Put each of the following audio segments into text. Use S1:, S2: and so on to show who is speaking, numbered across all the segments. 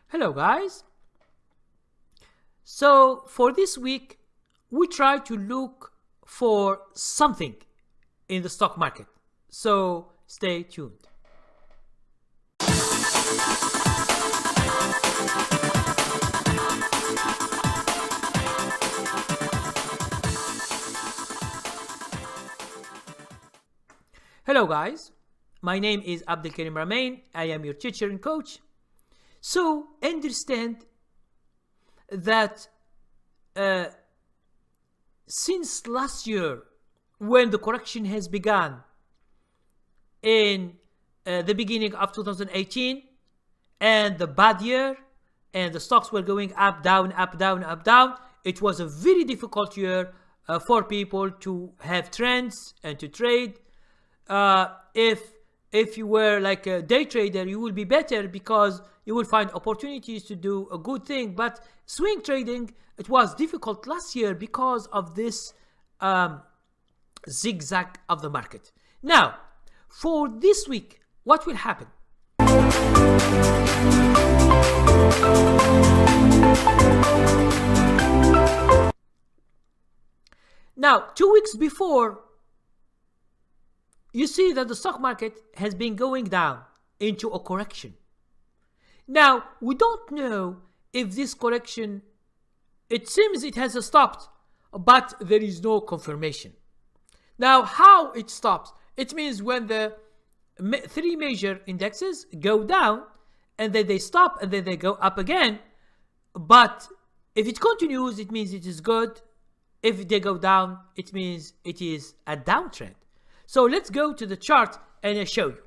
S1: Hello guys. So for this week, we try to look for something in the stock market. So stay tuned. Hello guys. My name is Abdelkarim Ramain. I am your teacher and coach. So understand that since last year, when the correction has begun in the beginning of 2018 and the bad year and the stocks were going up, down, up, down, up, down, it was a very difficult year for people to have trends and to trade. If you were like a day trader, you will be better because you will find opportunities to do a good thing. But swing trading, it was difficult last year because of this zigzag of the market. Now, for this week, what will happen? Now, 2 weeks before, you see that the stock market has been going down into a correction. Now, we don't know if this correction, it seems it has stopped, but there is no confirmation. Now, how it stops? It means when the three major indexes go down and then they stop and then they go up again. But if it continues, it means it is good. If they go down, it means it is a downtrend. So let's go to the chart and I'll show you.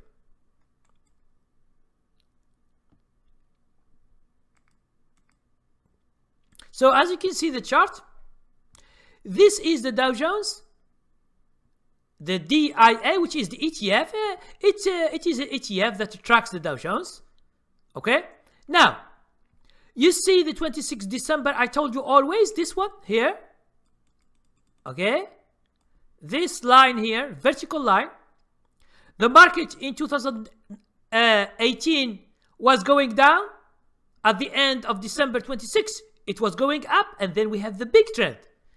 S1: So as you can see the chart, this is the Dow Jones, the DIA, which is the ETF. It is an ETF that tracks the Dow Jones. Okay. Now, you see the 26th December, I told you always, this one here. Okay. This line here, vertical line, the market in 2018 was going down. At the end of December 26, it was going up, and then we have the big trend.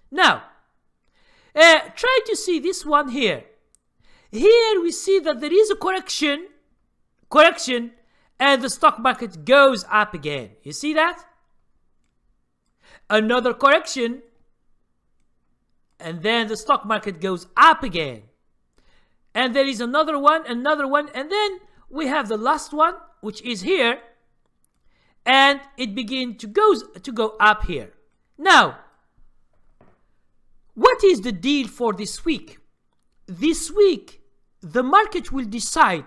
S1: Now, try to see this one here. Here we see that there is a correction, and the stock market goes up again. You see that? Another correction, and then the stock market goes up again. And there is another one, and then we have the last one, which is here. And it begins to go up here. Now, what is the deal for this week? This week, the market will decide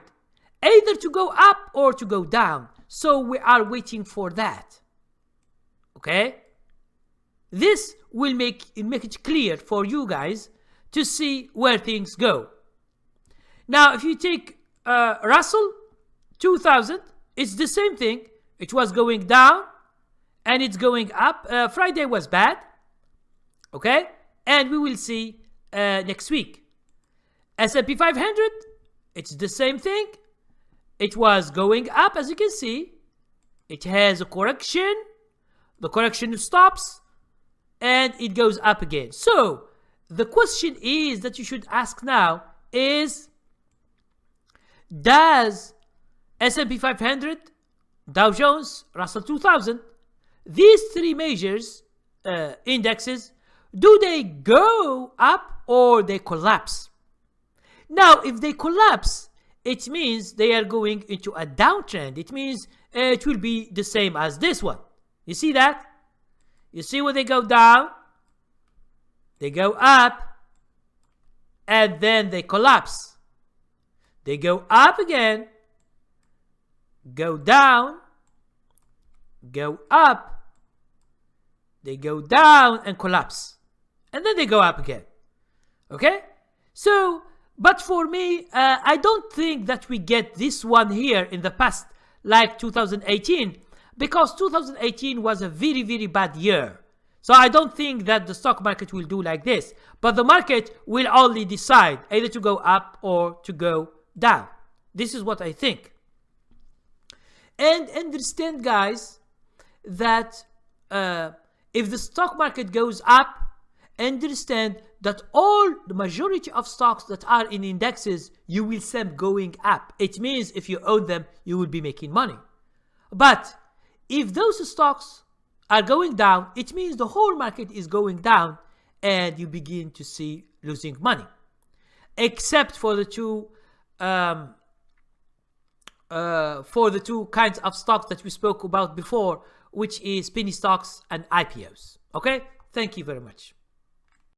S1: either to go up or to go down. So we are waiting for that. Okay? This will make it clear for you guys to see where things go. Now, if you take Russell 2000, it's the same thing. It was going down and it's going up. Friday was bad. Okay? And we will see next week. S&P 500, it's the same thing. It was going up, as you can see. It has a correction. The correction stops. And it goes up again. So, the question is that you should ask now is, does S&P 500, Dow Jones, Russell 2000, these three majors indexes, do they go up or they collapse? Now, if they collapse, it means they are going into a downtrend. It means it will be the same as this one. You see that? You see when they go down, they go up, and then they collapse. They go up again, go down, go up, they go down and collapse. And then they go up again. Okay? So, but for me, I don't think that we get this one here in the past like 2018. Because 2018 was a very, very bad year. So I don't think that the stock market will do like this. But the market will only decide either to go up or to go down. This is what I think. And understand, guys, that if the stock market goes up, understand that the majority of stocks that are in indexes, you will see them going up. It means if you own them, you will be making money. But if those stocks are going down, it means the whole market is going down and you begin to see losing money. Except for the two kinds of stocks that we spoke about before, which is penny stocks and IPOs. Okay? Thank you very much.